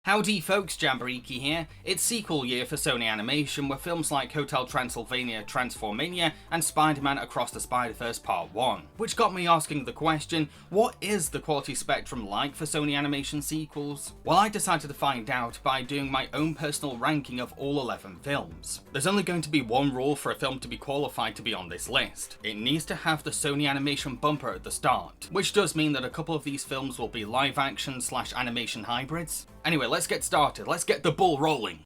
Howdy folks, Jambareeqi here. It's sequel year for Sony Animation with films like Hotel Transylvania, Transylvania and Spider-Man Across the Spider-Verse Part 1. Which got me asking the question, what is the quality spectrum like for Sony Animation sequels? Well, I decided to find out by doing my own personal ranking of all 11 films. There's only going to be one rule for a film to be qualified to be on this list. It needs to have the Sony Animation bumper at the start, which does mean that a couple of these films will be live action / animation hybrids. Anyway, let's get started. Let's get the ball rolling.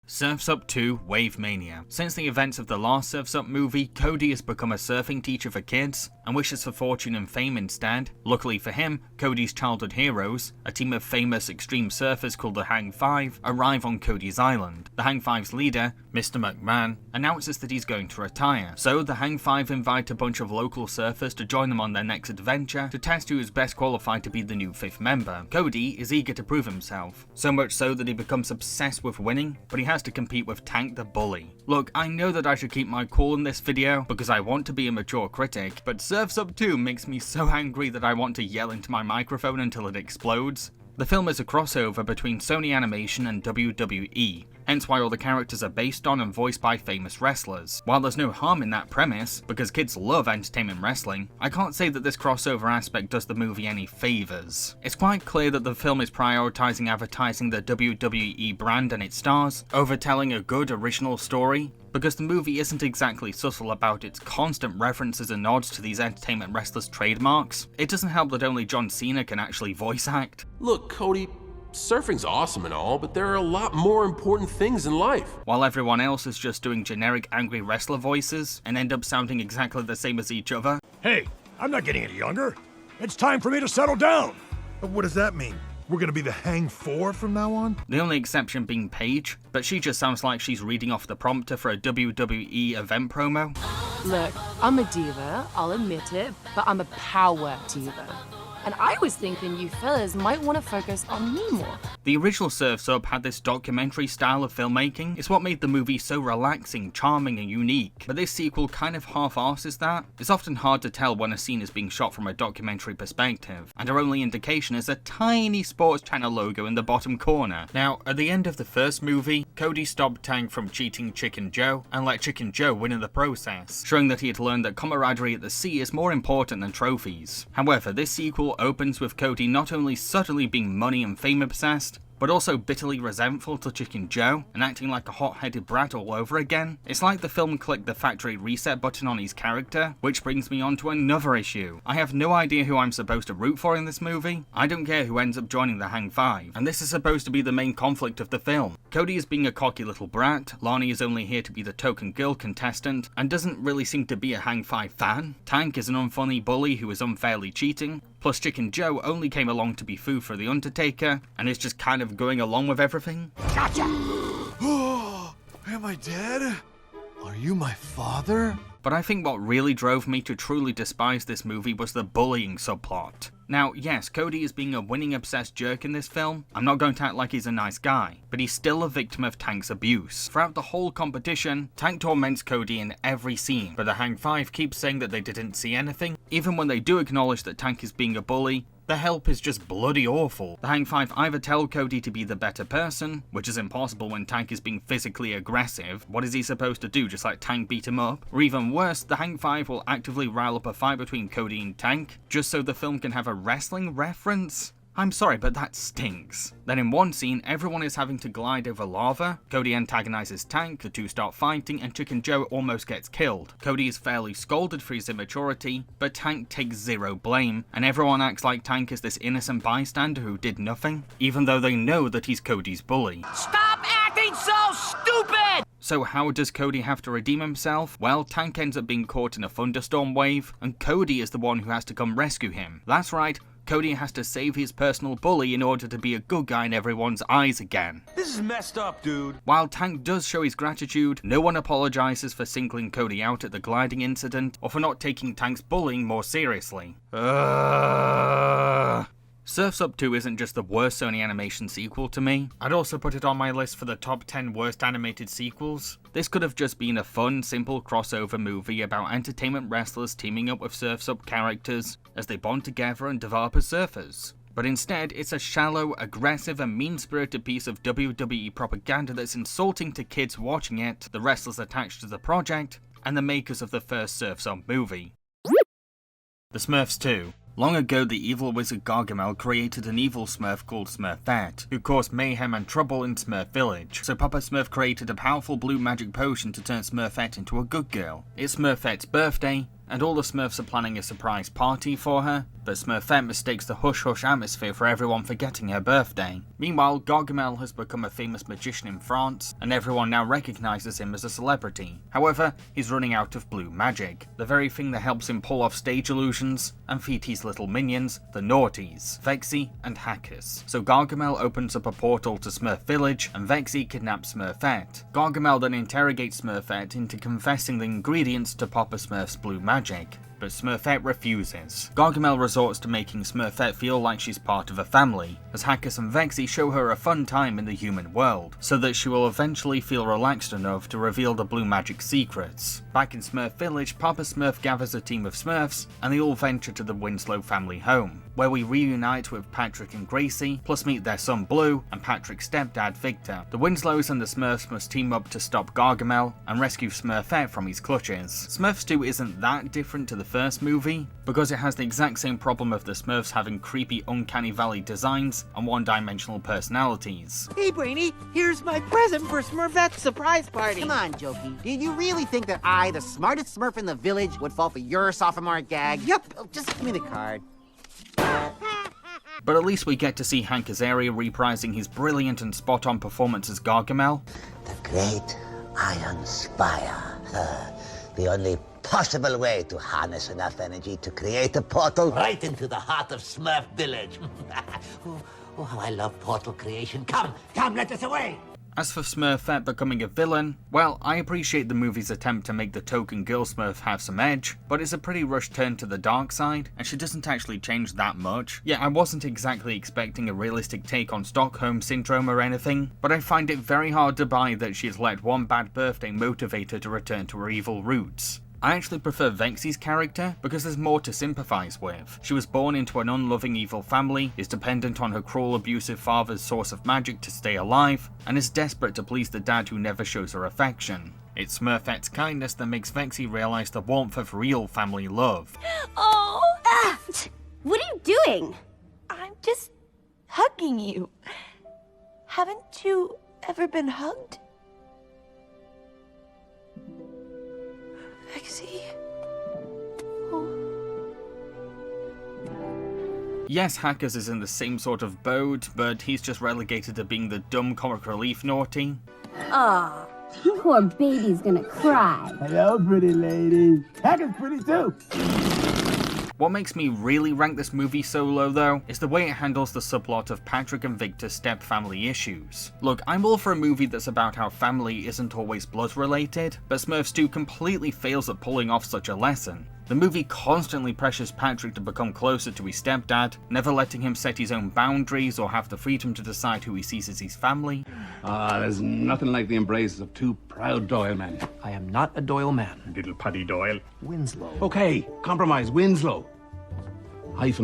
Surf's Up 2 Wave Mania. Since the events of the last Surf's Up movie, Cody has become a surfing teacher for kids and wishes for fortune and fame instead. Luckily for him, Cody's childhood heroes, a team of famous extreme surfers called the Hang Five, arrive on Cody's island. The Hang Five's leader, Mr. McMahon, announces that he's going to retire, so the Hang Five invite a bunch of local surfers to join them on their next adventure to test who is best qualified to be the new 5th member. Cody is eager to prove himself, so much so that he becomes obsessed with winning, but he has to compete with Tank the Bully. Look, I know that I should keep my cool in this video because I want to be a mature critic, but Surf's Up 2 makes me so angry that I want to yell into my microphone until it explodes. The film is a crossover between Sony Animation and WWE, hence why all the characters are based on and voiced by famous wrestlers. While there's no harm in that premise, because kids love entertainment wrestling, I can't say that this crossover aspect does the movie any favours. It's quite clear that the film is prioritising advertising the WWE brand and its stars, over telling a good original story, because the movie isn't exactly subtle about its constant references and nods to these entertainment wrestlers' trademarks. It doesn't help that only John Cena can actually voice act. Look, Cody, surfing's awesome and all, but there are a lot more important things in life. While everyone else is just doing generic angry wrestler voices and end up sounding exactly the same as each other. Hey, I'm not getting any younger. It's time for me to settle down. What does that mean? We're gonna be the Hang Four from now on? The only exception being Paige, but she just sounds like she's reading off the prompter for a WWE event promo. Look, I'm a diva, I'll admit it, but I'm a power diva. And I was thinking you fellas might want to focus on me more. The original Surf's Up had this documentary style of filmmaking. It's what made the movie so relaxing, charming and unique. But this sequel kind of half-asses that. It's often hard to tell when a scene is being shot from a documentary perspective, and our only indication is a tiny sports channel logo in the bottom corner. Now, at the end of the first movie, Cody stopped Tank from cheating Chicken Joe and let Chicken Joe win in the process, showing that he had learned that camaraderie at the sea is more important than trophies. However, this sequel opens with Cody not only subtly being money and fame obsessed, but also bitterly resentful to Chicken Joe and acting like a hot-headed brat all over again. It's like the film clicked the factory reset button on his character, which brings me on to another issue. I have no idea who I'm supposed to root for in this movie. I don't care who ends up joining the Hang Five, and this is supposed to be the main conflict of the film. Cody is being a cocky little brat, Lonnie is only here to be the token girl contestant, and doesn't really seem to be a Hang Five fan. Tank is an unfunny bully who is unfairly cheating, plus Chicken Joe only came along to be food for the Undertaker, and is just kind of going along with everything. Gotcha! Am I dead? Are you my father? But I think what really drove me to truly despise this movie was the bullying subplot. Now, yes, Cody is being a winning-obsessed jerk in this film. I'm not going to act like he's a nice guy, but he's still a victim of Tank's abuse. Throughout the whole competition, Tank torments Cody in every scene, but the Hang Five keep saying that they didn't see anything. Even when they do acknowledge that Tank is being a bully, the help is just bloody awful. The Hang Five either tell Cody to be the better person, which is impossible when Tank is being physically aggressive. What is he supposed to do, just like Tank beat him up? Or even worse, the Hang Five will actively rile up a fight between Cody and Tank, just so the film can have a wrestling reference? I'm sorry, but that stinks. Then in one scene, everyone is having to glide over lava. Cody antagonizes Tank, the two start fighting, and Chicken Joe almost gets killed. Cody is fairly scolded for his immaturity, but Tank takes zero blame, and everyone acts like Tank is this innocent bystander who did nothing, even though they know that he's Cody's bully. Stop acting so stupid! So how does Cody have to redeem himself? Well, Tank ends up being caught in a thunderstorm wave, and Cody is the one who has to come rescue him. That's right, Cody has to save his personal bully in order to be a good guy in everyone's eyes again. This is messed up, dude. While Tank does show his gratitude, no one apologizes for singling Cody out at the gliding incident, or for not taking Tank's bullying more seriously. Surf's Up 2 isn't just the worst Sony Animation sequel to me, I'd also put it on my list for the top 10 worst animated sequels. This could have just been a fun, simple crossover movie about entertainment wrestlers teaming up with Surf's Up characters as they bond together and develop as surfers. but instead it's a shallow, aggressive and mean-spirited piece of WWE propaganda that's insulting to kids watching it, the wrestlers attached to the project, and the makers of the first Surfs Up movie. The Smurfs 2. Long ago, the evil wizard Gargamel created an evil Smurf called Smurfette, who caused mayhem and trouble in Smurf Village, so Papa Smurf created a powerful blue magic potion to turn Smurfette into a good girl. It's Smurfette's birthday, and all the Smurfs are planning a surprise party for her, but Smurfette mistakes the hush-hush atmosphere for everyone forgetting her birthday. Meanwhile, Gargamel has become a famous magician in France, and everyone now recognises him as a celebrity. However, he's running out of blue magic, the very thing that helps him pull off stage illusions and feed his little minions, the Naughties, Vexy and Hackers. So Gargamel opens up a portal to Smurf Village, and Vexy kidnaps Smurfette. Gargamel then interrogates Smurfette into confessing the ingredients to Papa Smurf's blue magic, but Smurfette refuses. Gargamel resorts to making Smurfette feel like she's part of a family, as Hackers and Vexy show her a fun time in the human world, so that she will eventually feel relaxed enough to reveal the blue magic secrets. Back in Smurf Village, Papa Smurf gathers a team of Smurfs, and they all venture to the Winslow family home, where we reunite with Patrick and Gracie, plus meet their son Blue and Patrick's stepdad Victor. The Winslows and the Smurfs must team up to stop Gargamel and rescue Smurfette from his clutches. Smurfs 2 isn't that different to the first movie, because it has the exact same problem of the Smurfs having creepy Uncanny Valley designs and one-dimensional personalities. Hey, Brainy, here's my present for Smurfette's surprise party. Come on, Jokey. Did you really think that I, the smartest Smurf in the village, would fall for your sophomore gag? Yup. Just give me the card. But at least we get to see Hank Azaria reprising his brilliant and spot-on performance as Gargamel. The great Iron Spire. The only possible way to harness enough energy to create a portal right into the heart of Smurf Village. Oh, how I love portal creation. Come, let us away! As for Smurfette becoming a villain, well, I appreciate the movie's attempt to make the token girl Smurf have some edge, but it's a pretty rushed turn to the dark side, and she doesn't actually change that much. Yeah, I wasn't exactly expecting a realistic take on Stockholm Syndrome or anything, but I find it very hard to buy that she's let one bad birthday motivate her to return to her evil roots. I actually prefer Vexy's character because there's more to sympathise with. She was born into an unloving evil family, is dependent on her cruel abusive father's source of magic to stay alive, and is desperate to please the dad who never shows her affection. It's Smurfette's kindness that makes Vexy realise the warmth of real family love. Oh! Ah! What are you doing? I'm just hugging you. Haven't you ever been hugged? Vexy. Oh. Yes, Hackers is in the same sort of boat, but he's just relegated to being the dumb comic relief naughty. Aw. Poor baby's gonna cry. Hello, pretty lady. Hacker's pretty too. What makes me really rank this movie so low though, is the way it handles the subplot of Patrick and Victor's step-family issues. Look, I'm all for a movie that's about how family isn't always blood-related, but Smurfs 2 completely fails at pulling off such a lesson. The movie constantly pressures Patrick to become closer to his stepdad, never letting him set his own boundaries or have the freedom to decide who he sees as his family. There's nothing like the embraces of two proud Doyle men. I am not a Doyle man. Little Paddy Doyle. Winslow. Okay, compromise, Winslow.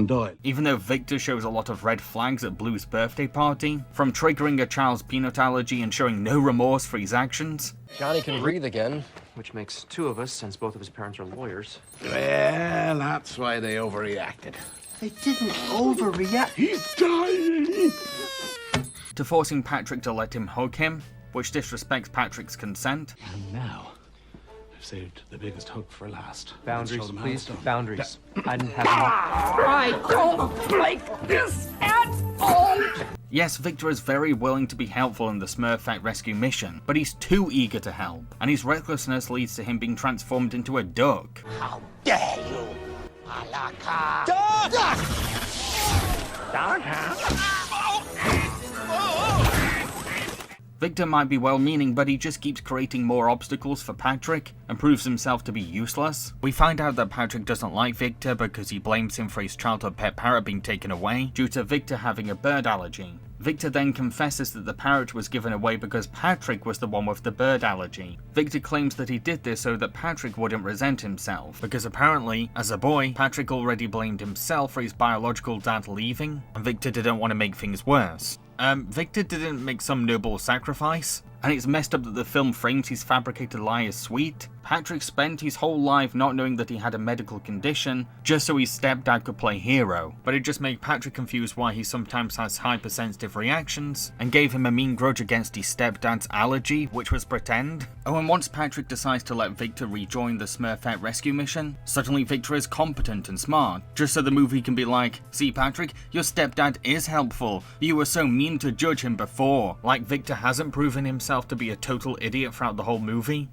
Doyle. Even though Victor shows a lot of red flags at Blue's birthday party, from triggering a child's peanut allergy and showing no remorse for his actions. Johnny can breathe again, which makes two of us since both of his parents are lawyers. Well, that's why they overreacted. They didn't overreact. He's dying! To forcing Patrick to let him hug him, which disrespects Patrick's consent. And now, I've saved the biggest hug for last. Boundaries, please. Boundaries. I didn't have I don't like this at all! Yes, Victor is very willing to be helpful in the Smurfette rescue mission, but he's too eager to help, and his recklessness leads to him being transformed into a duck. How dare you! Alaka! Duck! Duck, huh? Victor might be well-meaning, but he just keeps creating more obstacles for Patrick and proves himself to be useless. We find out that Patrick doesn't like Victor because he blames him for his childhood pet parrot being taken away due to Victor having a bird allergy. Victor then confesses that the parrot was given away because Patrick was the one with the bird allergy. Victor claims that he did this so that Patrick wouldn't resent himself, because apparently, as a boy, Patrick already blamed himself for his biological dad leaving, and Victor didn't want to make things worse. Victor didn't make some noble sacrifice, and it's messed up that the film frames his fabricated lie as sweet. Patrick spent his whole life not knowing that he had a medical condition, just so his stepdad could play hero, but it just made Patrick confused why he sometimes has hypersensitive reactions, and gave him a mean grudge against his stepdad's allergy, which was pretend. Oh, and once Patrick decides to let Victor rejoin the Smurfette rescue mission, suddenly Victor is competent and smart, just so the movie can be like, see Patrick, your stepdad is helpful, you were so mean to judge him before. Like Victor hasn't proven himself to be a total idiot throughout the whole movie.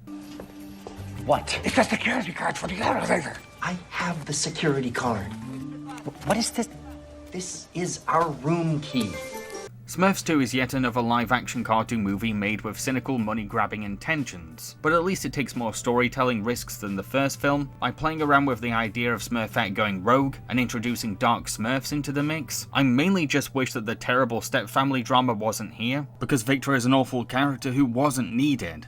What? It's a security card for the elevator. I have the security card. What is this? This is our room key. Smurfs 2 is yet another live-action cartoon movie made with cynical money-grabbing intentions, but at least it takes more storytelling risks than the first film by playing around with the idea of Smurfette going rogue and introducing dark Smurfs into the mix. I mainly just wish that the terrible step-family drama wasn't here, because Victor is an awful character who wasn't needed.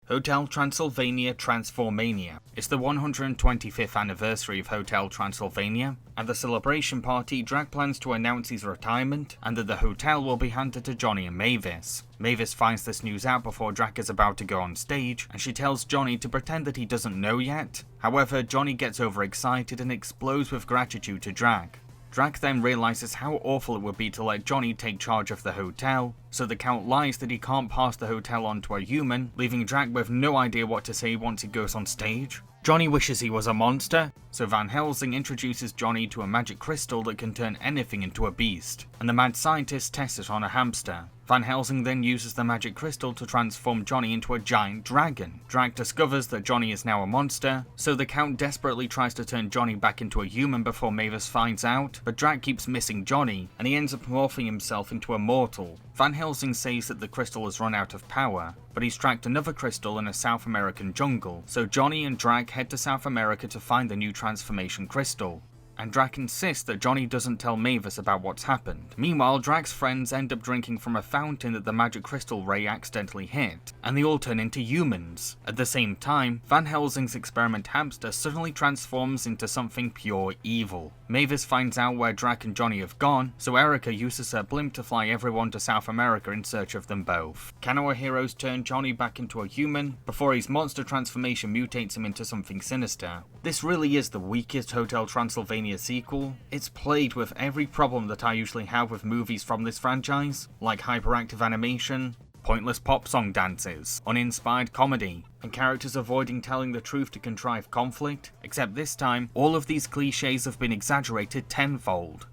Hotel Transylvania Transformania. It's the 125th anniversary of Hotel Transylvania. At the celebration party, Drac plans to announce his retirement and that the hotel will be handed to Johnny and Mavis. Mavis finds this news out before Drac is about to go on stage, and she tells Johnny to pretend that he doesn't know yet. However, Johnny gets overexcited and explodes with gratitude to Drac. Drac then realizes how awful it would be to let Johnny take charge of the hotel, so the Count lies that he can't pass the hotel on to a human, leaving Drac with no idea what to say once he goes on stage. Johnny wishes he was a monster, so Van Helsing introduces Johnny to a magic crystal that can turn anything into a beast, and the mad scientist tests it on a hamster. Van Helsing then uses the magic crystal to transform Johnny into a giant dragon. Drac discovers that Johnny is now a monster, so the Count desperately tries to turn Johnny back into a human before Mavis finds out, but Drac keeps missing Johnny, and he ends up morphing himself into a mortal. Van Helsing says that the crystal has run out of power, but he's tracked another crystal in a South American jungle, so Johnny and Drac head to South America to find the new transformation crystal. And Drac insists that Johnny doesn't tell Mavis about what's happened. Meanwhile, Drac's friends end up drinking from a fountain that the magic crystal ray accidentally hit, and they all turn into humans. At the same time, Van Helsing's experiment hamster suddenly transforms into something pure evil. Mavis finds out where Drac and Johnny have gone, so Erica uses her blimp to fly everyone to South America in search of them both. Can our heroes turn Johnny back into a human before his monster transformation mutates him into something sinister? This really is the weakest Hotel Transylvania sequel. It's plagued with every problem that I usually have with movies from this franchise, like hyperactive animation, pointless pop song dances, uninspired comedy, and characters avoiding telling the truth to contrive conflict, except this time, all of these cliches have been exaggerated tenfold.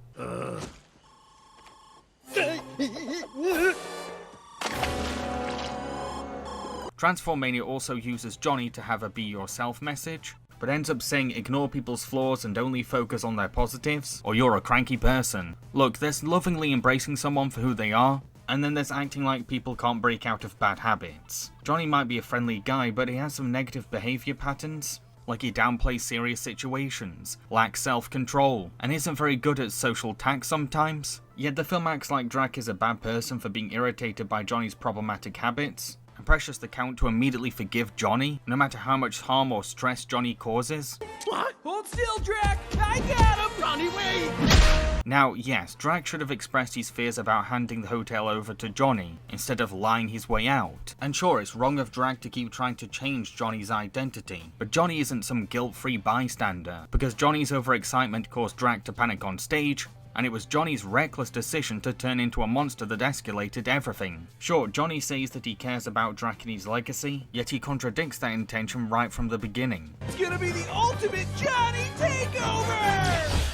Transformania also uses Johnny to have a be yourself message, but ends up saying ignore people's flaws and only focus on their positives, or you're a cranky person. Look, there's lovingly embracing someone for who they are, and then there's acting like people can't break out of bad habits. Johnny might be a friendly guy, but he has some negative behavior patterns, like he downplays serious situations, lacks self-control, and isn't very good at social tact sometimes. Yet the film acts like Drac is a bad person for being irritated by Johnny's problematic habits, and pressures the Count to immediately forgive Johnny, no matter how much harm or stress Johnny causes. What? Hold still, Drac! I got him! Johnny, wait! Now, yes, Drac should have expressed his fears about handing the hotel over to Johnny, instead of lying his way out. And sure, it's wrong of Drac to keep trying to change Johnny's identity, but Johnny isn't some guilt-free bystander, because Johnny's overexcitement caused Drac to panic on stage, and it was Johnny's reckless decision to turn into a monster that escalated everything. Sure, Johnny says that he cares about Drac and his legacy, yet he contradicts that intention right from the beginning. It's gonna be the ultimate Johnny takeover!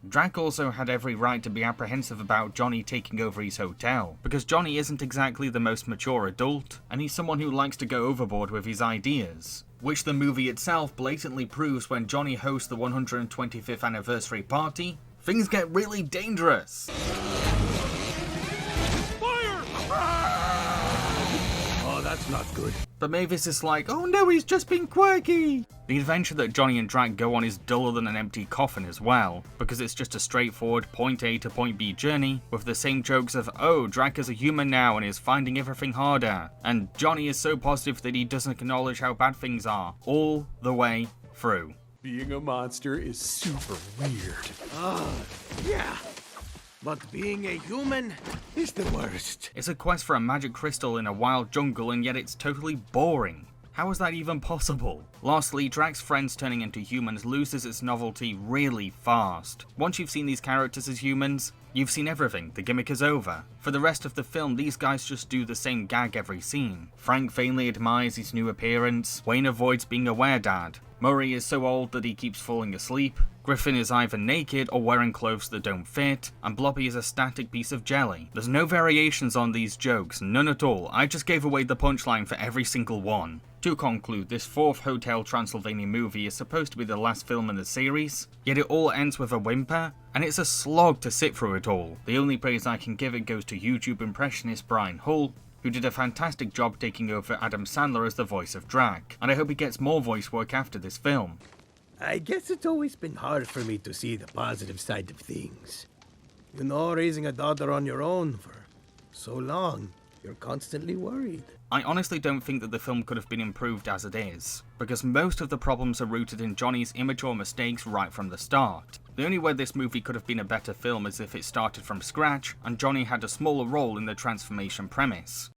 Drac also had every right to be apprehensive about Johnny taking over his hotel, because Johnny isn't exactly the most mature adult, and he's someone who likes to go overboard with his ideas, which the movie itself blatantly proves when Johnny hosts the 125th anniversary party. Things get really dangerous. Fire! Oh, that That's not good. But Mavis is like, oh no, he's just being quirky. The adventure that Johnny and Drac go on is duller than an empty coffin as well, because it's just a straightforward point A to point B journey with the same jokes of, oh, Drac is a human now and is finding everything harder, and Johnny is so positive that he doesn't acknowledge how bad things are, all the way through. Being a monster is super weird. Yeah. But being a human is the worst. It's a quest for a magic crystal in a wild jungle, and yet it's totally boring. How is that even possible? Lastly, Drac's friends turning into humans loses its novelty really fast. Once you've seen these characters as humans, you've seen everything, the gimmick is over. For the rest of the film, these guys just do the same gag every scene. Frank vainly admires his new appearance, Wayne avoids being a were-dad, Murray is so old that he keeps falling asleep, Griffin is either naked or wearing clothes that don't fit, and Blobby is a static piece of jelly. There's no variations on these jokes, none at all. I just gave away the punchline for every single one. To conclude, this fourth Hotel Transylvania movie is supposed to be the last film in the series, yet it all ends with a whimper, and it's a slog to sit through it all. The only praise I can give it goes to YouTube impressionist Brian Hull, who did a fantastic job taking over Adam Sandler as the voice of Drac, and I hope he gets more voice work after this film. I guess it's always been hard for me to see the positive side of things. You know, raising a daughter on your own for so long, you're constantly worried. I honestly don't think that the film could have been improved as it is, because most of the problems are rooted in Johnny's immature mistakes right from the start. The only way this movie could have been a better film is if it started from scratch and Johnny had a smaller role in the transformation premise.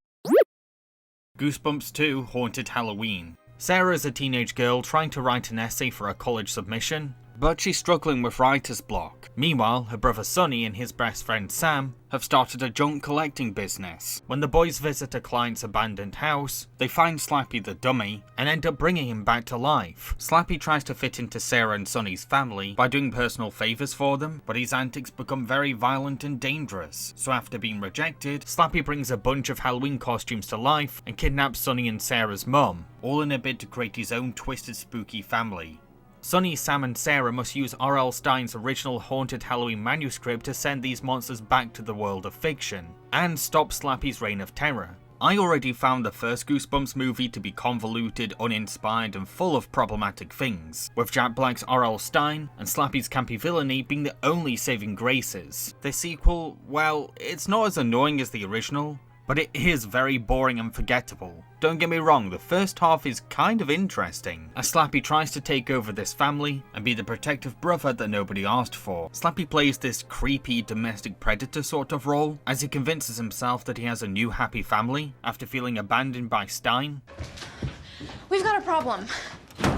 Goosebumps 2 Haunted Halloween. Sarah is a teenage girl trying to write an essay for a college submission, but she's struggling with writer's block. Meanwhile, her brother Sonny and his best friend Sam have started a junk collecting business. When the boys visit a client's abandoned house, they find Slappy the dummy and end up bringing him back to life. Slappy tries to fit into Sarah and Sonny's family by doing personal favors for them, but his antics become very violent and dangerous. So after being rejected, Slappy brings a bunch of Halloween costumes to life and kidnaps Sonny and Sarah's mum, all in a bid to create his own twisted spooky family. Sonny, Sam and Sarah must use R.L. Stine's original Haunted Halloween manuscript to send these monsters back to the world of fiction, and stop Slappy's reign of terror. I already found the first Goosebumps movie to be convoluted, uninspired and full of problematic things, with Jack Black's R.L. Stine and Slappy's campy villainy being the only saving graces. The sequel, well, it's not as annoying as the original, but it is very boring and forgettable. Don't get me wrong, the first half is kind of interesting, as Slappy tries to take over this family and be the protective brother that nobody asked for. Slappy plays this creepy domestic predator sort of role, as he convinces himself that he has a new happy family after feeling abandoned by Stine. We've got a problem.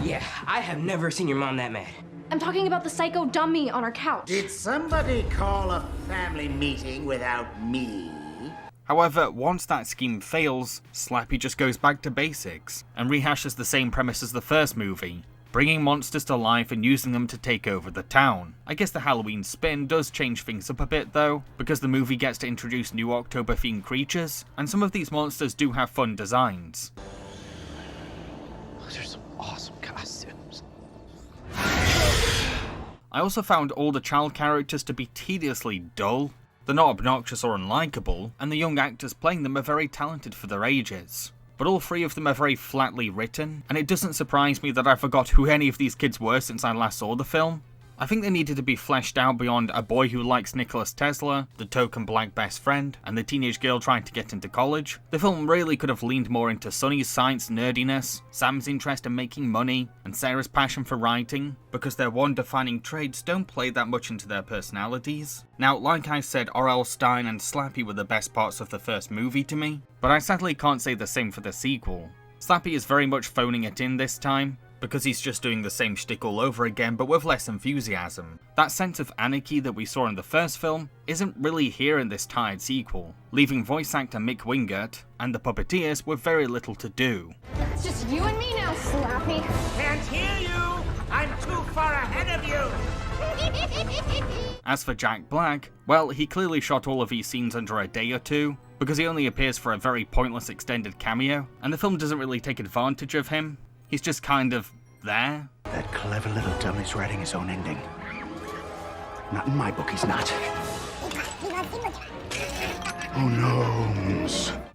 Yeah, I have never seen your mom that mad. I'm talking about the psycho dummy on our couch. Did somebody call a family meeting without me? However, once that scheme fails, Slappy just goes back to basics, and rehashes the same premise as the first movie, bringing monsters to life and using them to take over the town. I guess the Halloween spin does change things up a bit though, because the movie gets to introduce new October-themed creatures, and some of these monsters do have fun designs. Those are some awesome costumes. I also found all the child characters to be tediously dull. They're not obnoxious or unlikable, and the young actors playing them are very talented for their ages. But all three of them are very flatly written, and it doesn't surprise me that I forgot who any of these kids were since I last saw the film. I think they needed to be fleshed out beyond a boy who likes Nikola Tesla, the token black best friend, and the teenage girl trying to get into college. The film really could have leaned more into Sonny's science nerdiness, Sam's interest in making money, and Sarah's passion for writing, because their one defining traits don't play that much into their personalities. Now, like I said, R.L. Stine and Slappy were the best parts of the first movie to me, but I sadly can't say the same for the sequel. Slappy is very much phoning it in this time, because he's just doing the same shtick all over again but with less enthusiasm. That sense of anarchy that we saw in the first film isn't really here in this tired sequel, leaving voice actor Mick Wingert and the puppeteers with very little to do. It's just you and me now, Slappy. Can't hear you! I'm too far ahead of you! As for Jack Black, well, he clearly shot all of his scenes under a day or two, because he only appears for a very pointless extended cameo, and the film doesn't really take advantage of him. He's just kind of there. That clever little dummy's writing his own ending. Not in my book, he's not. Oh no.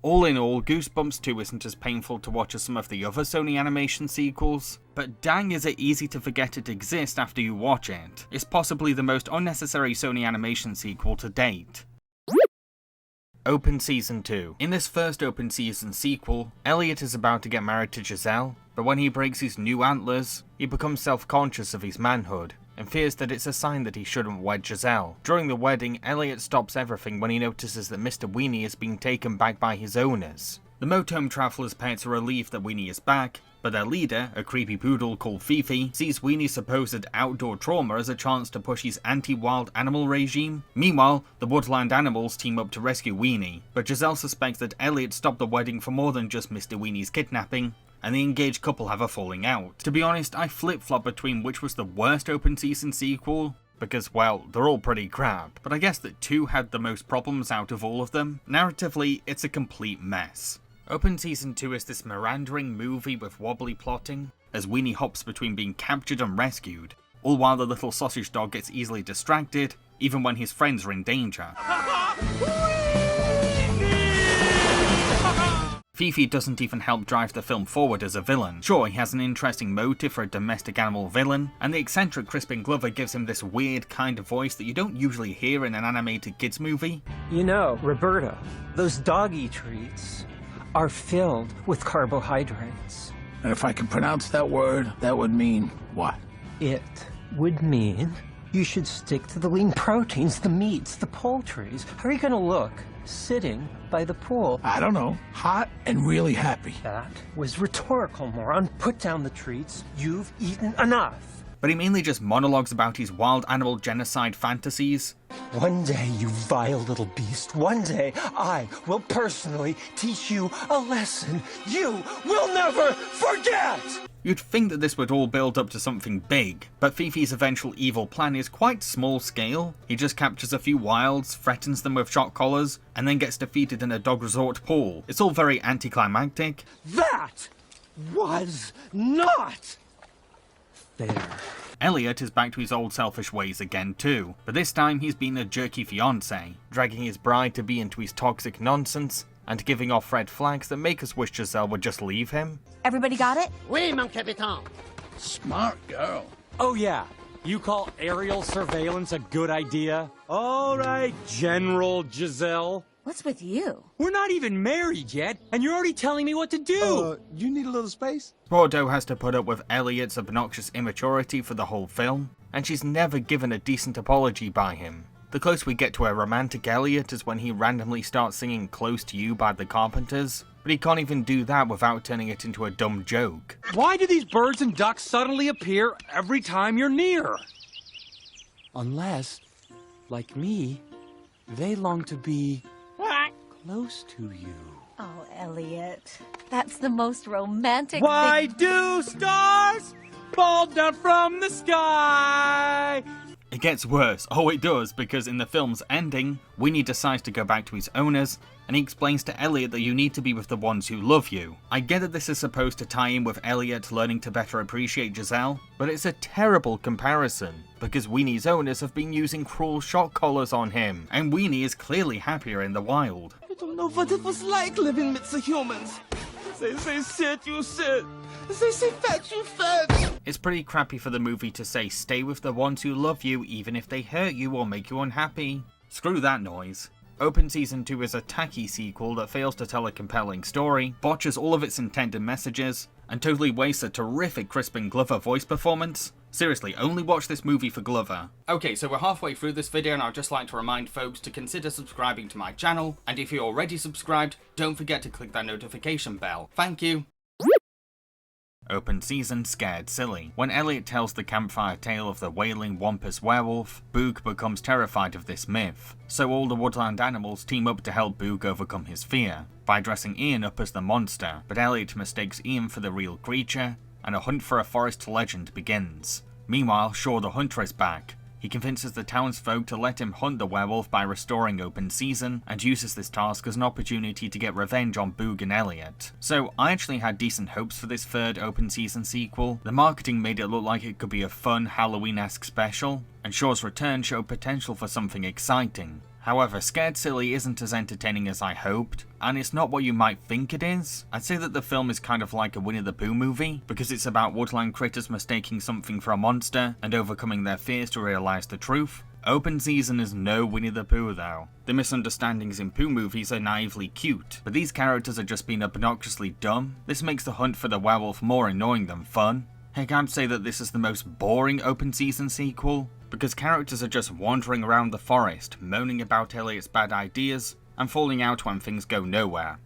All in all, Goosebumps 2 isn't as painful to watch as some of the other Sony Animation sequels, but dang is it easy to forget it exists after you watch it. It's possibly the most unnecessary Sony Animation sequel to date. Open Season 2. In this first open season sequel, Elliot is about to get married to Giselle, but when he breaks his new antlers, he becomes self-conscious of his manhood, and fears that it's a sign that he shouldn't wed Giselle. During the wedding, Elliot stops everything when he notices that Mr. Weenie is being taken back by his owners. The motorhome travelers' pets are relieved that Weenie is back, but their leader, a creepy poodle called Fifi, sees Weenie's supposed outdoor trauma as a chance to push his anti-wild animal regime. Meanwhile, the woodland animals team up to rescue Weenie, but Giselle suspects that Elliot stopped the wedding for more than just Mr. Weenie's kidnapping, and the engaged couple have a falling out. To be honest, I flip-flop between which was the worst open season sequel, because, well, they're all pretty crap, but I guess that 2 had the most problems out of all of them. Narratively, it's a complete mess. Open Season 2 is this meandering movie with wobbly plotting, as Weenie hops between being captured and rescued, all while the little sausage dog gets easily distracted, even when his friends are in danger. Fifi doesn't even help drive the film forward as a villain. Sure, he has an interesting motive for a domestic animal villain, and the eccentric Crispin Glover gives him this weird kind of voice that you don't usually hear in an animated kids movie. You know, Roberto, those doggy treats are filled with carbohydrates. And if I can pronounce that word, that would mean what? It would mean you should stick to the lean proteins, the meats, the poultries. How are you gonna look sitting by the pool? I don't know. Hot and really happy. That was rhetorical, moron. Put down the treats. You've eaten enough. But he mainly just monologues about his wild animal genocide fantasies. One day, you vile little beast, one day I will personally teach you a lesson you will never forget! You'd think that this would all build up to something big, but Fifi's eventual evil plan is quite small scale. He just captures a few wilds, threatens them with shock collars, and then gets defeated in a dog resort pool. It's all very anticlimactic. That was not fair. Elliot is back to his old selfish ways again too, but this time he's been a jerky fiancé, dragging his bride to be into his toxic nonsense, and giving off red flags that make us wish Giselle would just leave him. Everybody got it? Oui, mon capitaine. Smart girl. Oh yeah, you call aerial surveillance a good idea? All right, General Giselle. What's with you? We're not even married yet, and you're already telling me what to do! You need a little space? Bordeaux has to put up with Elliot's obnoxious immaturity for the whole film, and she's never given a decent apology by him. The closer we get to a romantic Elliot is when he randomly starts singing Close to You by the Carpenters, but he can't even do that without turning it into a dumb joke. Why do these birds and ducks suddenly appear every time you're near? Unless, like me, they long to be close to you. Oh, Elliot. That's the most romantic Why do stars fall down from the sky? It gets worse. Oh, it does, because in the film's ending, Weenie decides to go back to his owners, and he explains to Elliot that you need to be with the ones who love you. I get that this is supposed to tie in with Elliot learning to better appreciate Giselle, but it's a terrible comparison, because Weenie's owners have been using cruel shock collars on him, and Weenie is clearly happier in the wild. I don't know what it was like living with the humans. They say sit, you sit. They say fetch, you fetch. It's pretty crappy for the movie to say stay with the ones who love you even if they hurt you or make you unhappy. Screw that noise. Open Season 2 is a tacky sequel that fails to tell a compelling story, botches all of its intended messages, and totally wastes a terrific Crispin Glover voice performance. Seriously, only watch this movie for Glover. Okay, so we're halfway through this video and I'd just like to remind folks to consider subscribing to my channel, and if you're already subscribed, don't forget to click that notification bell. Thank you. Open Season Scared Silly. When Elliot tells the campfire tale of the wailing Wampus werewolf, Boog becomes terrified of this myth. So all the woodland animals team up to help Boog overcome his fear, by dressing Ian up as the monster, but Elliot mistakes Ian for the real creature, and a hunt for a forest legend begins. Meanwhile, Shaw the Hunter is back. He convinces the townsfolk to let him hunt the werewolf by restoring Open Season, and uses this task as an opportunity to get revenge on Boog and Elliot. So I actually had decent hopes for this third Open Season sequel. The marketing made it look like it could be a fun Halloween-esque special, and Shaw's return showed potential for something exciting. However, Scared Silly isn't as entertaining as I hoped, and it's not what you might think it is. I'd say that the film is kind of like a Winnie the Pooh movie, because it's about woodland critters mistaking something for a monster and overcoming their fears to realise the truth. Open Season is no Winnie the Pooh though. The misunderstandings in Pooh movies are naively cute, but these characters are just being obnoxiously dumb. This makes the hunt for the werewolf more annoying than fun. Heck, I'd say that this is the most boring Open Season sequel, because characters are just wandering around the forest, moaning about Elliot's bad ideas, and falling out when things go nowhere.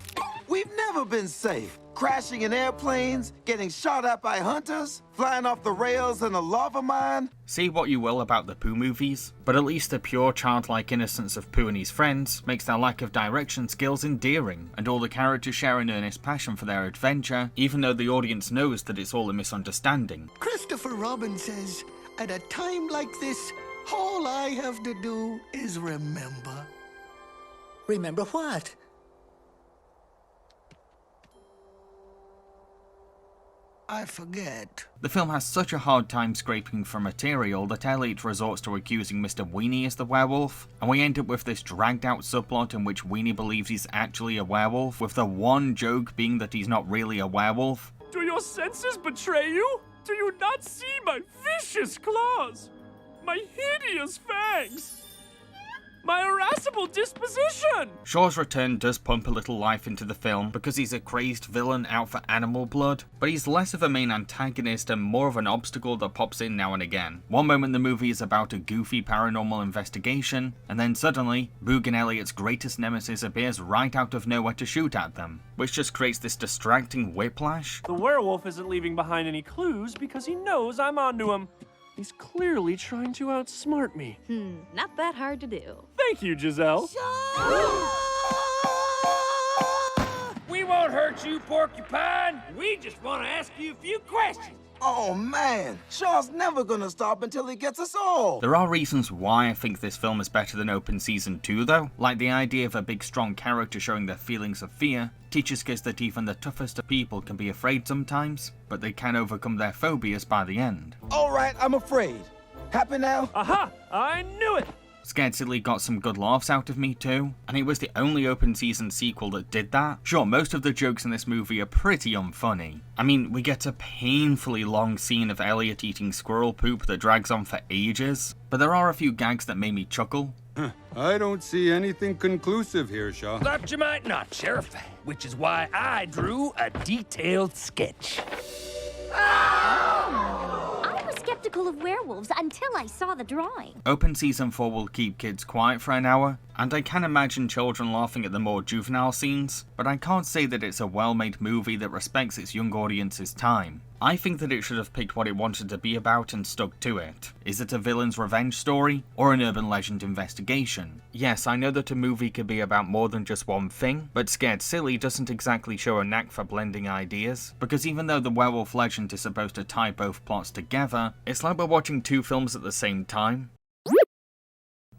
We've never been safe. Crashing in airplanes, getting shot at by hunters, flying off the rails in a lava mine. Say what you will about the Pooh movies, but at least the pure childlike innocence of Pooh and his friends makes their lack of direction skills endearing, and all the characters share an earnest passion for their adventure, even though the audience knows that it's all a misunderstanding. Christopher Robin says, at a time like this, all I have to do is remember. Remember what? I forget. The film has such a hard time scraping for material that Elliot resorts to accusing Mr. Weenie as the werewolf, and we end up with this dragged out subplot in which Weenie believes he's actually a werewolf, with the one joke being that he's not really a werewolf. Do your senses betray you? Do you not see my vicious claws? My hideous fangs? My irascible disposition! Shaw's return does pump a little life into the film because he's a crazed villain out for animal blood, but he's less of a main antagonist and more of an obstacle that pops in now and again. One moment the movie is about a goofy paranormal investigation, and then suddenly, Boog and Elliot's greatest nemesis appears right out of nowhere to shoot at them, which just creates this distracting whiplash. The werewolf isn't leaving behind any clues because he knows I'm onto him. He's clearly trying to outsmart me. Not that hard to do. Thank you, Giselle. We won't hurt you, Porcupine. We just want to ask you a few questions. Oh man, Shaw's never gonna stop until he gets us all. There are reasons why I think this film is better than Open Season 2 though, like the idea of a big strong character showing their feelings of fear teaches kids that even the toughest of people can be afraid sometimes, but they can overcome their phobias by the end. Alright, I'm afraid. Happy now? Aha! I knew it! Scared Silly got some good laughs out of me too, and it was the only Open Season sequel that did that. Sure, most of the jokes in this movie are pretty unfunny. I mean, we get a painfully long scene of Elliot eating squirrel poop that drags on for ages, but there are a few gags that made me chuckle. I don't see anything conclusive here, Shaw. Thought you might not, Sheriff, which is why I drew a detailed sketch. I was skeptical of werewolves until I saw the drawing. Open Season 4 will keep kids quiet for an hour, and I can imagine children laughing at the more juvenile scenes, but I can't say that it's a well-made movie that respects its young audience's time. I think that it should have picked what it wanted to be about and stuck to it. Is it a villain's revenge story, or an urban legend investigation? Yes, I know that a movie could be about more than just one thing, but Scared Silly doesn't exactly show a knack for blending ideas, because even though the werewolf legend is supposed to tie both plots together, it's like we're watching two films at the same time.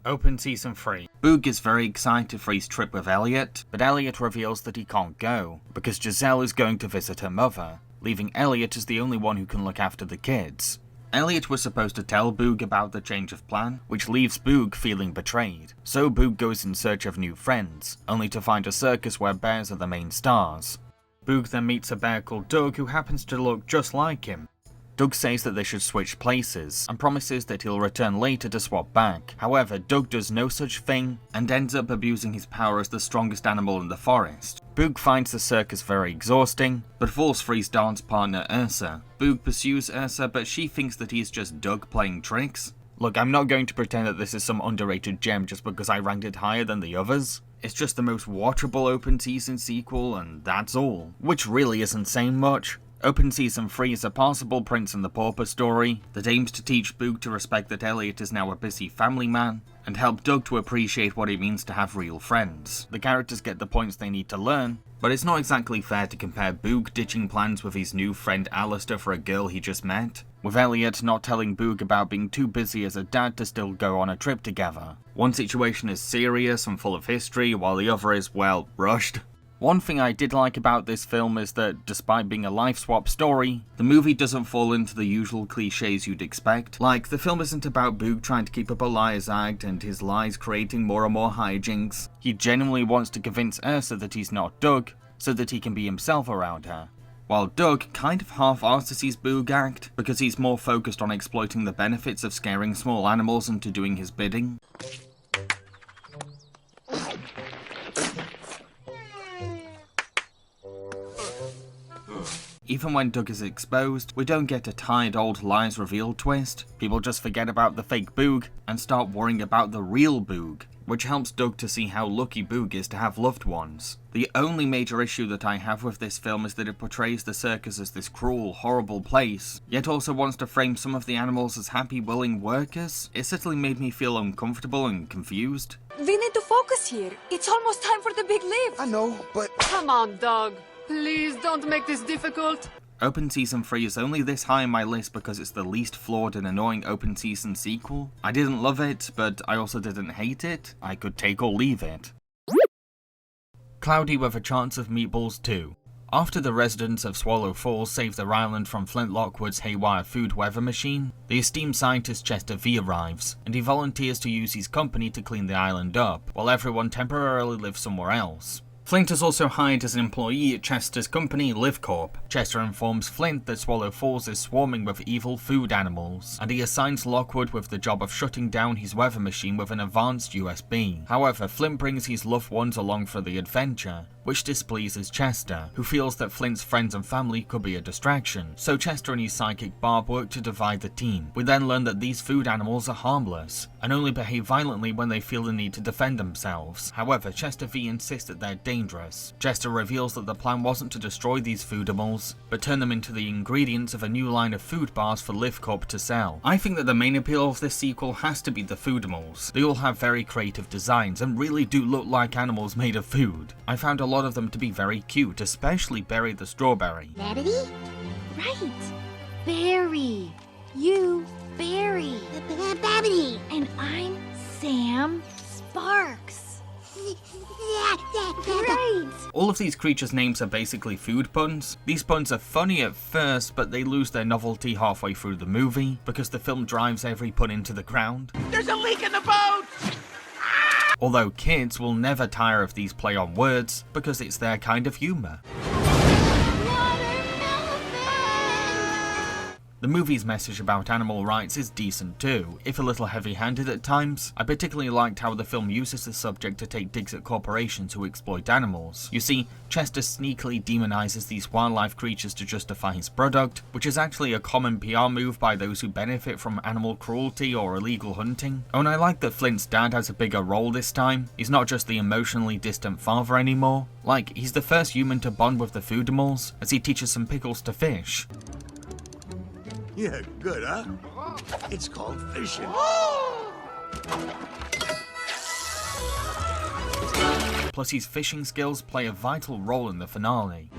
Open Season 3. Boog is very excited for his trip with Elliot, but Elliot reveals that he can't go, because Giselle is going to visit her mother, leaving Elliot as the only one who can look after the kids. Elliot was supposed to tell Boog about the change of plan, which leaves Boog feeling betrayed. So Boog goes in search of new friends, only to find a circus where bears are the main stars. Boog then meets a bear called Doug who happens to look just like him. Doug says that they should switch places, and promises that he'll return later to swap back. However, Doug does no such thing, and ends up abusing his power as the strongest animal in the forest. Boog finds the circus very exhausting, but falls for his dance partner Ursa. Boog pursues Ursa, but she thinks that he's just Doug playing tricks. Look, I'm not going to pretend that this is some underrated gem just because I ranked it higher than the others. It's just the most watchable Open Season sequel, and that's all. Which really isn't saying much. Open Season 3 is a passable Prince and the Pauper story that aims to teach Boog to respect that Elliot is now a busy family man, and help Doug to appreciate what it means to have real friends. The characters get the points they need to learn, but it's not exactly fair to compare Boog ditching plans with his new friend Alistair for a girl he just met, with Elliot not telling Boog about being too busy as a dad to still go on a trip together. One situation is serious and full of history, while the other is, well, rushed. One thing I did like about this film is that, despite being a life swap story, the movie doesn't fall into the usual cliches you'd expect. Like, the film isn't about Boog trying to keep up a liar's act and his lies creating more and more hijinks. He genuinely wants to convince Ursa that he's not Doug, so that he can be himself around her. While Doug kind of half-asses his Boog act, because he's more focused on exploiting the benefits of scaring small animals into doing his bidding. Even when Doug is exposed, we don't get a tired old lies reveal twist. People just forget about the fake Boog and start worrying about the real Boog, which helps Doug to see how lucky Boog is to have loved ones. The only major issue that I have with this film is that it portrays the circus as this cruel, horrible place, yet also wants to frame some of the animals as happy, willing workers. It certainly made me feel uncomfortable and confused. We need to focus here. It's almost time for the big leap. I know, but... Come on, Doug. Please don't make this difficult. Open Season 3 is only this high on my list because it's the least flawed and annoying open season sequel. I didn't love it, but I also didn't hate it. I could take or leave it. Cloudy with a Chance of Meatballs 2. After the residents of Swallow Falls save their island from Flint Lockwood's haywire food weather machine, the esteemed scientist Chester V arrives, and he volunteers to use his company to clean the island up, while everyone temporarily lives somewhere else. Flint is also hired as an employee at Chester's company, LiveCorp. Chester informs Flint that Swallow Falls is swarming with evil food animals, and he assigns Lockwood with the job of shutting down his weather machine with an advanced USB. However, Flint brings his loved ones along for the adventure, which displeases Chester, who feels that Flint's friends and family could be a distraction. So Chester and his sidekick Barb work to divide the team. We then learn that these food animals are harmless, and only behave violently when they feel the need to defend themselves. However, Chester V insists that they're dangerous. Chester reveals that the plan wasn't to destroy these foodibles, but turn them into the ingredients of a new line of food bars for LiveCorp to sell. I think that the main appeal of this sequel has to be the foodibles. They all have very creative designs and really do look like animals made of food. I found a lot of them to be very cute, especially Berry the strawberry. Babbity? Right. Berry. You, Berry. Babbity. And I'm Sam Sparks. Right. All of these creatures' names are basically food puns. These puns are funny at first, but they lose their novelty halfway through the movie, because the film drives every pun into the ground. There's a leak in the boat! Although kids will never tire of these play on words, because it's their kind of humour. The movie's message about animal rights is decent too, if a little heavy-handed at times. I particularly liked how the film uses the subject to take digs at corporations who exploit animals. You see, Chester sneakily demonizes these wildlife creatures to justify his product, which is actually a common PR move by those who benefit from animal cruelty or illegal hunting. Oh, and I like that Flint's dad has a bigger role this time. He's not just the emotionally distant father anymore. Like, he's the first human to bond with the foodimals, as he teaches some pickles to fish. Yeah, good, huh? It's called fishing. Plus his fishing skills play a vital role in the finale.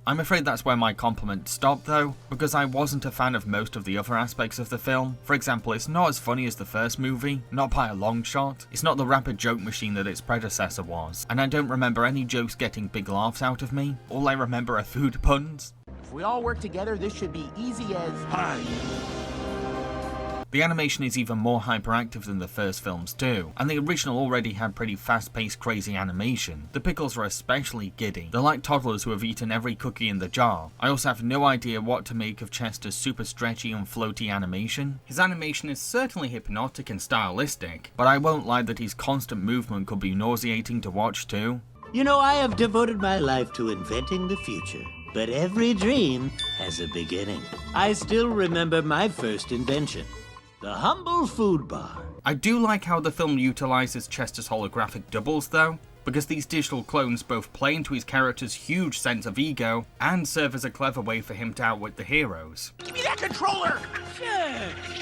I'm afraid that's where my compliments stop though, because I wasn't a fan of most of the other aspects of the film. For example, it's not as funny as the first movie, not by a long shot. It's not the rapid joke machine that its predecessor was, and I don't remember any jokes getting big laughs out of me. All I remember are food puns. If we all work together, this should be easy as pie. The animation is even more hyperactive than the first films too, and the original already had pretty fast-paced, crazy animation. The pickles are especially giddy. They're like toddlers who have eaten every cookie in the jar. I also have no idea what to make of Chester's super stretchy and floaty animation. His animation is certainly hypnotic and stylistic, but I won't lie that his constant movement could be nauseating to watch too. You know, I have devoted my life to inventing the future, but every dream has a beginning. I still remember my first invention. The humble food bar. I do like how the film utilizes Chester's holographic doubles though, because these digital clones both play into his character's huge sense of ego and serve as a clever way for him to outwit the heroes. Give me that controller! Sure,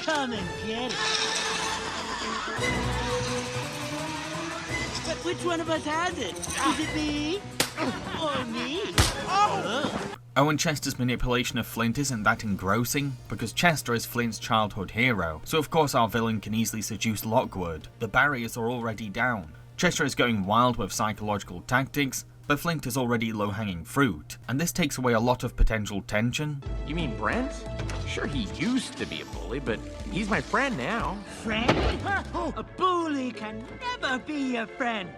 come and get it. But which one of us has it? Is it me? Or me? Oh! Oh, and Chester's manipulation of Flint isn't that engrossing, because Chester is Flint's childhood hero, so of course our villain can easily seduce Lockwood. The barriers are already down. Chester is going wild with psychological tactics, but Flint is already low-hanging fruit, and this takes away a lot of potential tension. You mean Brent? Sure, he used to be a bully, but he's my friend now. Friend? A bully can never be a friend.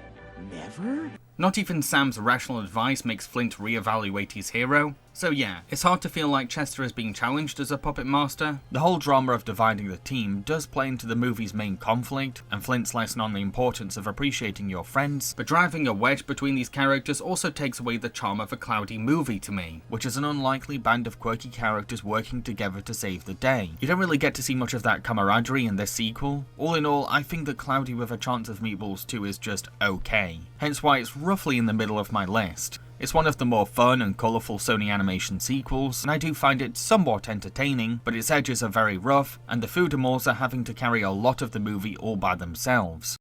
Never? Not even Sam's rational advice makes Flint reevaluate his hero. So yeah, it's hard to feel like Chester is being challenged as a puppet master. The whole drama of dividing the team does play into the movie's main conflict, and Flint's lesson on the importance of appreciating your friends, but driving a wedge between these characters also takes away the charm of a cloudy movie to me, which is an unlikely band of quirky characters working together to save the day. You don't really get to see much of that camaraderie in this sequel. All in all, I think that Cloudy with a Chance of Meatballs 2 is just okay, hence why it's roughly in the middle of my list. It's one of the more fun and colourful Sony Animation sequels, and I do find it somewhat entertaining, but its edges are very rough, and the Foodamores are having to carry a lot of the movie all by themselves.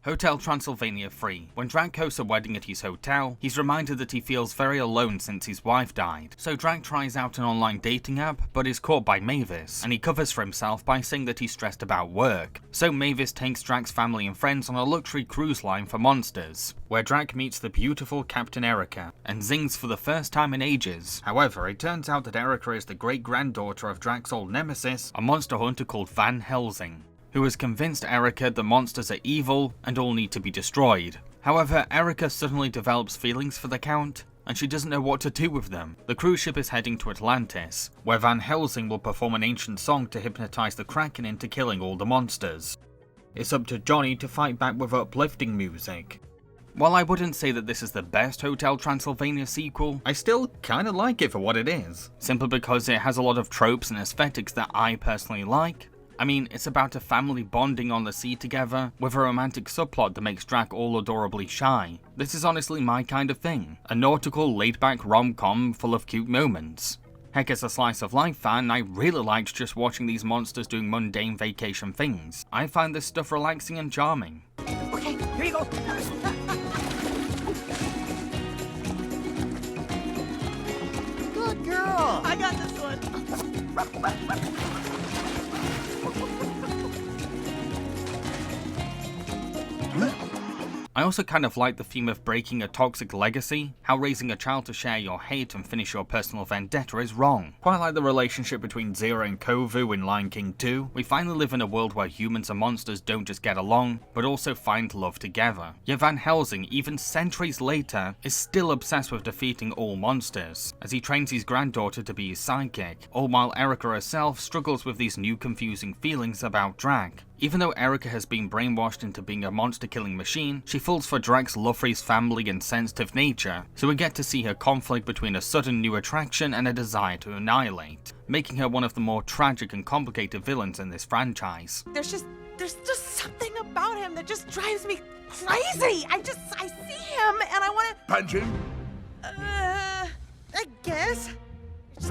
Hotel Transylvania 3. When Drac hosts a wedding at his hotel, he's reminded that he feels very alone since his wife died. So Drac tries out an online dating app, but is caught by Mavis, and he covers for himself by saying that he's stressed about work. So Mavis takes Drac's family and friends on a luxury cruise line for monsters, where Drac meets the beautiful Captain Erica, and zings for the first time in ages. However, it turns out that Erica is the great-granddaughter of Drac's old nemesis, a monster hunter called Van Helsing, who has convinced Erica that monsters are evil and all need to be destroyed. However, Erica suddenly develops feelings for the Count, and she doesn't know what to do with them. The cruise ship is heading to Atlantis, where Van Helsing will perform an ancient song to hypnotize the Kraken into killing all the monsters. It's up to Johnny to fight back with uplifting music. While I wouldn't say that this is the best Hotel Transylvania sequel, I still kinda like it for what it is, simply because it has a lot of tropes and aesthetics that I personally like. I mean, it's about a family bonding on the sea together, with a romantic subplot that makes Drac all adorably shy. This is honestly my kind of thing. A nautical, laid-back rom-com full of cute moments. Heck, as a slice of life fan, I really liked just watching these monsters doing mundane vacation things. I find this stuff relaxing and charming. Okay, here you go. Good girl. I got this one. I also kind of like the theme of breaking a toxic legacy, how raising a child to share your hate and finish your personal vendetta is wrong. Quite like the relationship between Zira and Kovu in Lion King 2, we finally live in a world where humans and monsters don't just get along, but also find love together. Yet Van Helsing, even centuries later, is still obsessed with defeating all monsters, as he trains his granddaughter to be his sidekick, all while Erica herself struggles with these new confusing feelings about Drac. Even though Erica has been brainwashed into being a monster-killing machine, she falls for Drac's love for his family and sensitive nature, so we get to see her conflict between a sudden new attraction and a desire to annihilate, making her one of the more tragic and complicated villains in this franchise. There's just something about him that just drives me crazy. I see him and I want to... Punching? I guess.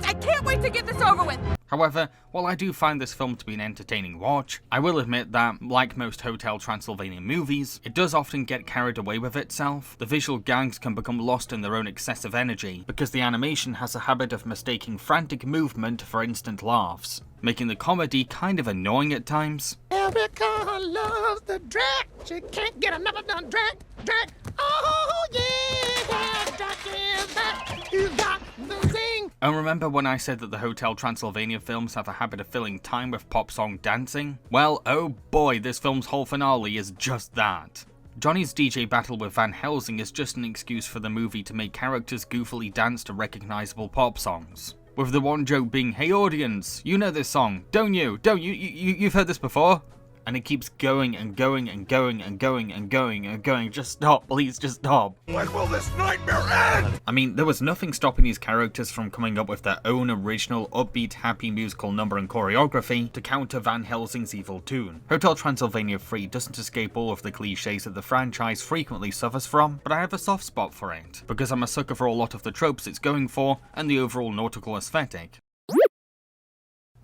I can't wait to get this over with. However, while I do find this film to be an entertaining watch, I will admit that, like most Hotel Transylvania movies, it does often get carried away with itself. The visual gags can become lost in their own excessive energy, because the animation has a habit of mistaking frantic movement for instant laughs, making the comedy kind of annoying at times. Erica loves the Drac. She can't get enough of the Drac. Oh yeah, Drac is back. He's got the zing. And remember when I said that the Hotel Transylvania films have a habit of filling time with pop song dancing? Well, oh boy, this film's whole finale is just that. Johnny's DJ battle with Van Helsing is just an excuse for the movie to make characters goofily dance to recognizable pop songs, with the one joke being, "Hey audience, you know this song, don't you? You've heard this before?" And it keeps going and going and going and going and going and going. Just stop, please, just stop. When will this nightmare end? I mean, there was nothing stopping these characters from coming up with their own original, upbeat, happy musical number and choreography to counter Van Helsing's evil tune. Hotel Transylvania 3 doesn't escape all of the cliches that the franchise frequently suffers from, but I have a soft spot for it, because I'm a sucker for a lot of the tropes it's going for and the overall nautical aesthetic.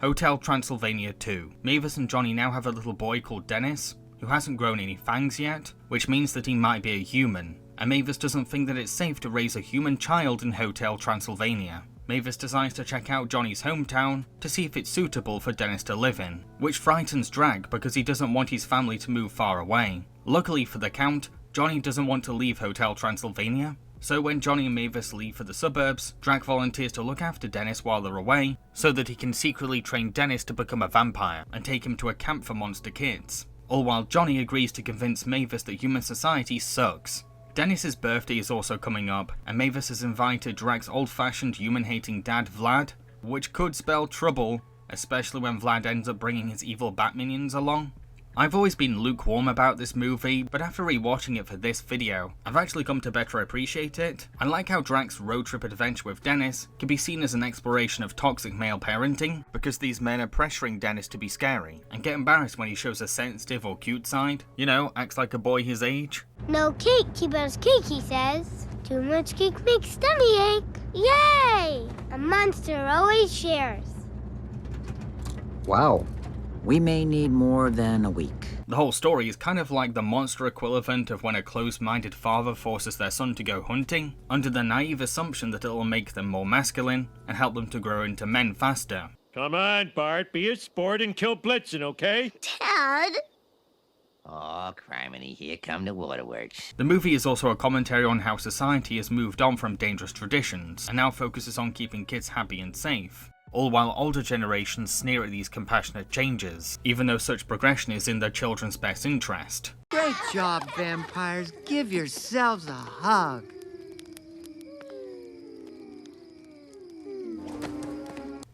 Hotel Transylvania 2. Mavis and Johnny now have a little boy called Dennis, who hasn't grown any fangs yet, which means that he might be a human, and Mavis doesn't think that it's safe to raise a human child in Hotel Transylvania. Mavis decides to check out Johnny's hometown to see if it's suitable for Dennis to live in, which frightens Drag because he doesn't want his family to move far away. Luckily for the Count, Johnny doesn't want to leave Hotel Transylvania, so when Johnny and Mavis leave for the suburbs, Drag volunteers to look after Dennis while they're away, so that he can secretly train Dennis to become a vampire and take him to a camp for monster kids. All while Johnny agrees to convince Mavis that human society sucks. Dennis's birthday is also coming up, and Mavis has invited Drag's old-fashioned human-hating dad Vlad, which could spell trouble, especially when Vlad ends up bringing his evil bat minions along. I've always been lukewarm about this movie, but after rewatching it for this video, I've actually come to better appreciate it. I like how Drag's road trip adventure with Dennis can be seen as an exploration of toxic male parenting, because these men are pressuring Dennis to be scary, and get embarrassed when he shows a sensitive or cute side. You know, acts like a boy his age. No cake, keep us cake, he says. Too much cake makes tummy ache. Yay! A monster always shares. Wow. We may need more than a week. The whole story is kind of like the monster equivalent of when a closed-minded father forces their son to go hunting, under the naive assumption that it'll make them more masculine and help them to grow into men faster. Come on, Bart, be a sport and kill Blitzen, okay? Dad? Oh, criminy, here come the waterworks. The movie is also a commentary on how society has moved on from dangerous traditions, and now focuses on keeping kids happy and safe. All while older generations sneer at these compassionate changes, even though such progression is in their children's best interest. Great job, vampires. Give yourselves a hug.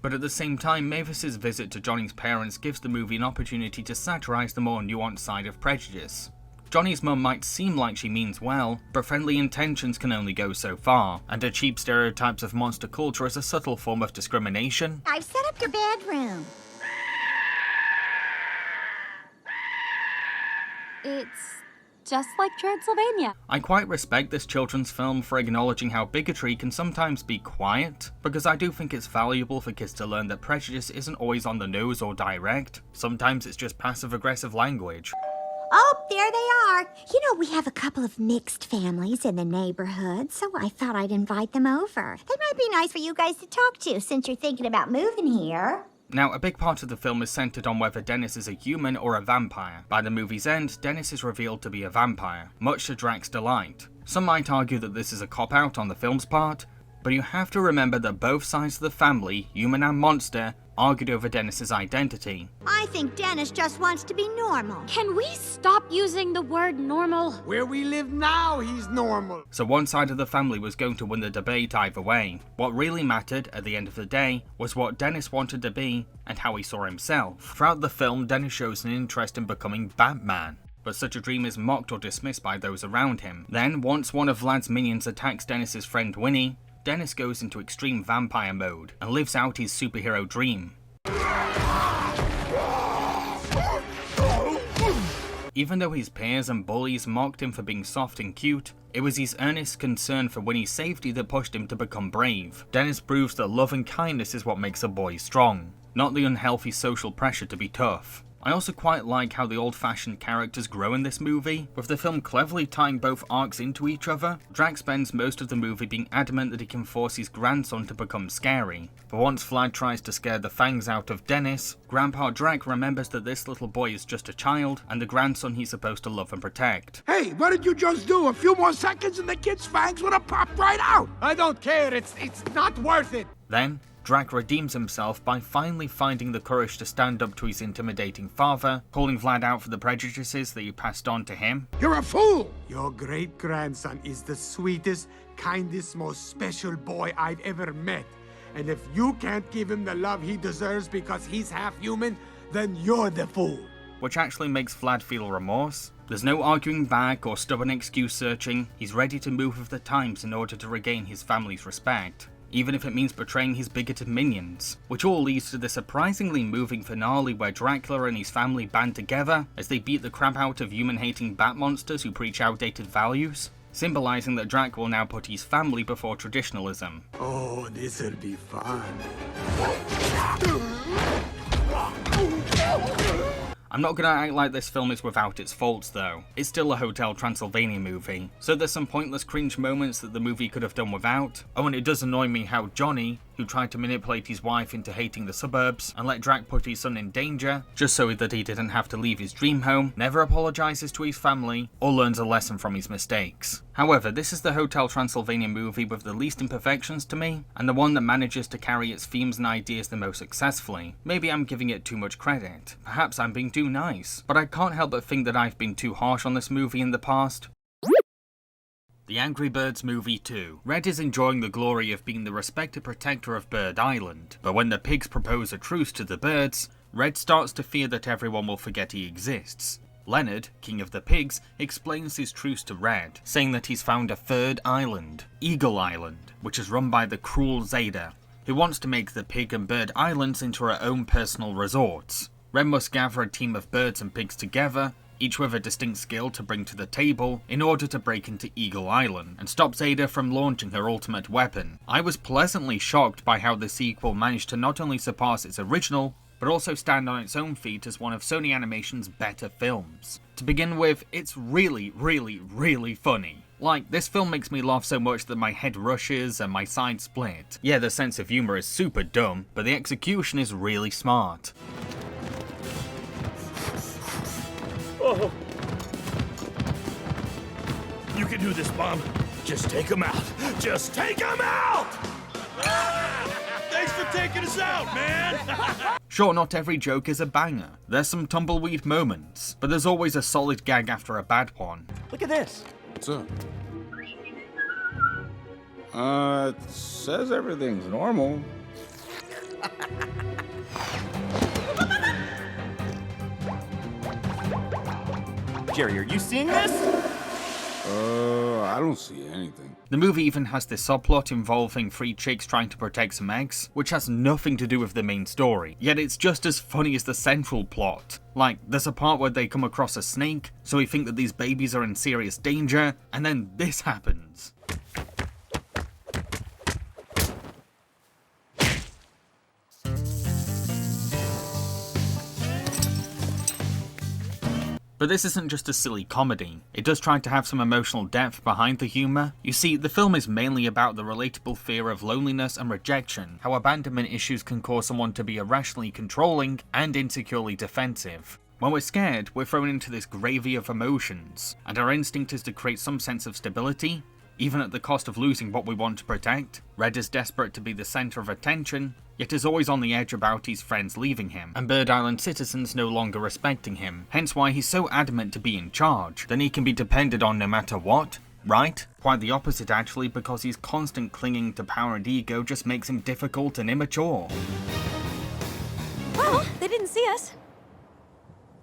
But at the same time, Mavis's visit to Johnny's parents gives the movie an opportunity to satirize the more nuanced side of prejudice. Johnny's mum might seem like she means well, but friendly intentions can only go so far, and her cheap stereotypes of monster culture is a subtle form of discrimination. I've set up your bedroom. It's just like Transylvania. I quite respect this children's film for acknowledging how bigotry can sometimes be quiet, because I do think it's valuable for kids to learn that prejudice isn't always on the nose or direct. Sometimes it's just passive-aggressive language. Oh, there they are. You know, we have a couple of mixed families in the neighborhood, so I thought I'd invite them over. They might be nice for you guys to talk to since you're thinking about moving here. Now, a big part of the film is centered on whether Dennis is a human or a vampire. By the movie's end, Dennis is revealed to be a vampire, much to Drag's delight. Some might argue that this is a cop-out on the film's part, but you have to remember that both sides of the family, human and monster, argued over Dennis's identity. I think Dennis just wants to be normal. Can we stop using the word normal? Where we live now, he's normal. So one side of the family was going to win the debate either way. What really mattered, at the end of the day, was what Dennis wanted to be and how he saw himself. Throughout the film, Dennis shows an interest in becoming Batman, but such a dream is mocked or dismissed by those around him. Then, once one of Vlad's minions attacks Dennis's friend Winnie, Dennis goes into extreme vampire mode and lives out his superhero dream. Even though his peers and bullies mocked him for being soft and cute, it was his earnest concern for Winnie's safety that pushed him to become brave. Dennis proves that love and kindness is what makes a boy strong, not the unhealthy social pressure to be tough. I also quite like how the old-fashioned characters grow in this movie, with the film cleverly tying both arcs into each other. Drag spends most of the movie being adamant that he can force his grandson to become scary, but once Vlad tries to scare the fangs out of Dennis, Grandpa Drag remembers that this little boy is just a child, and the grandson he's supposed to love and protect. Hey, what did you just do? A few more seconds and the kid's fangs would have popped right out. I don't care. It's not worth it. Then, Drag redeems himself by finally finding the courage to stand up to his intimidating father, calling Vlad out for the prejudices that he passed on to him. You're a fool! Your great-grandson is the sweetest, kindest, most special boy I've ever met. And if you can't give him the love he deserves because he's half human, then you're the fool. Which actually makes Vlad feel remorse. There's no arguing back or stubborn excuse searching. He's ready to move with the times in order to regain his family's respect, even if it means betraying his bigoted minions, which all leads to the surprisingly moving finale where Dracula and his family band together as they beat the crap out of human-hating bat monsters who preach outdated values, symbolizing that Drac will now put his family before traditionalism. Oh, this'll be fun. I'm not gonna act like this film is without its faults though. It's still a Hotel Transylvania movie, so there's some pointless cringe moments that the movie could have done without. Oh, and it does annoy me how Johnny, who tried to manipulate his wife into hating the suburbs and let Drac put his son in danger just so that he didn't have to leave his dream home, never apologizes to his family or learns a lesson from his mistakes. However, this is the Hotel Transylvania movie with the least imperfections to me, and the one that manages to carry its themes and ideas the most successfully. Maybe I'm giving it too much credit. Perhaps I'm being too nice. But I can't help but think that I've been too harsh on this movie in the past. The Angry Birds Movie 2. Red is enjoying the glory of being the respected protector of Bird Island, but when the pigs propose a truce to the birds, Red starts to fear that everyone will forget he exists. Leonard, king of the pigs, explains his truce to Red, saying that he's found a third island, Eagle Island, which is run by the cruel Zeta, who wants to make the pig and bird islands into her own personal resorts. Red must gather a team of birds and pigs together, each with a distinct skill to bring to the table, in order to break into Eagle Island and stop Zeta from launching her ultimate weapon. I was pleasantly shocked by how the sequel managed to not only surpass its original, but also stand on its own feet as one of Sony Animation's better films. To begin with, it's really funny. Like, this film makes me laugh so much that my head rushes and my sides split. Yeah, the sense of humour is super dumb, but the execution is really smart. Oh. You can do this, Mom. Just take him out. Just take him out! Thanks for taking us out, man! Sure, not every joke is a banger. There's some tumbleweed moments, but there's always a solid gag after a bad one. Look at this. What's up? It says everything's normal. Jerry, are you seeing this? I don't see anything. The movie even has this subplot involving 3 chicks trying to protect some eggs, which has nothing to do with the main story, yet it's just as funny as the central plot. Like, there's a part where they come across a snake, so we think that these babies are in serious danger, and then this happens. But this isn't just a silly comedy, it does try to have some emotional depth behind the humour. You see, the film is mainly about the relatable fear of loneliness and rejection, how abandonment issues can cause someone to be irrationally controlling and insecurely defensive. When we're scared, we're thrown into this gravy of emotions, and our instinct is to create some sense of stability, even at the cost of losing what we want to protect. Red is desperate to be the centre of attention, yet is always on the edge about his friends leaving him, and Bird Island citizens no longer respecting him, hence why he's so adamant to be in charge, then he can be depended on no matter what, right? Quite the opposite actually, because his constant clinging to power and ego just makes him difficult and immature. Well, they didn't see us.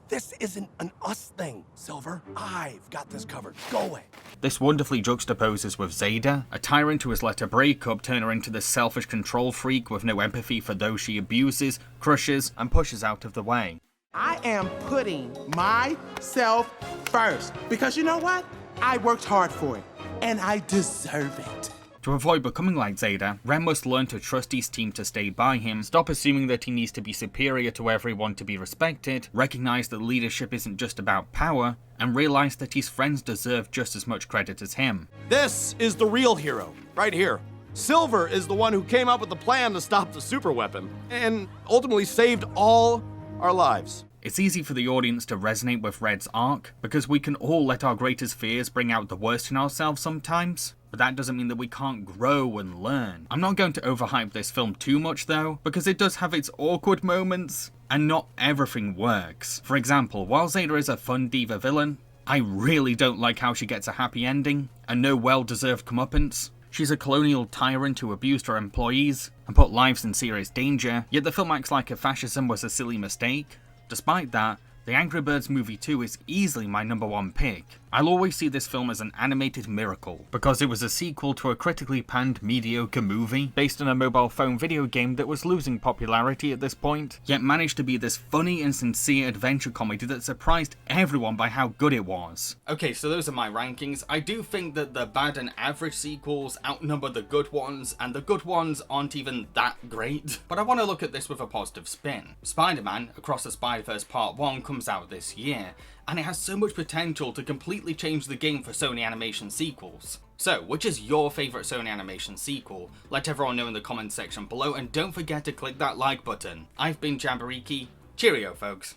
This isn't an us thing, Silver. I've got this covered. Go away. This wonderfully juxtaposes with Zeta, a tyrant who has let a breakup turn her into this selfish control freak with no empathy for those she abuses, crushes, and pushes out of the way. I am putting myself first, because you know what? I worked hard for it, and I deserve it. To avoid becoming like Zeta, Ren must learn to trust his team to stay by him, stop assuming that he needs to be superior to everyone to be respected, recognize that leadership isn't just about power, and realize that his friends deserve just as much credit as him. This is the real hero, right here. Silver is the one who came up with the plan to stop the super weapon, and ultimately saved all our lives. It's easy for the audience to resonate with Red's arc, because we can all let our greatest fears bring out the worst in ourselves sometimes. But that doesn't mean that we can't grow and learn. I'm not going to overhype this film too much though, because it does have its awkward moments, and not everything works. For example, while Zeta is a fun diva villain, I really don't like how she gets a happy ending, and no well-deserved comeuppance. She's a colonial tyrant who abused her employees, and put lives in serious danger, yet the film acts like her fascism was a silly mistake. Despite that, The Angry Birds Movie 2 is easily my #1 pick. I'll always see this film as an animated miracle, because it was a sequel to a critically panned mediocre movie, based on a mobile phone video game that was losing popularity at this point, yet managed to be this funny and sincere adventure comedy that surprised everyone by how good it was. Okay, so those are my rankings. I do think that the bad and average sequels outnumber the good ones, and the good ones aren't even that great, but I want to look at this with a positive spin. Spider-Man Across the Spider-Verse Part 1 comes out this year, and it has so much potential to completely change the game for Sony Animation Sequels. So, which is your favourite Sony Animation sequel? Let everyone know in the comments section below, and don't forget to click that like button. I've been Jambareeqi. Cheerio, folks.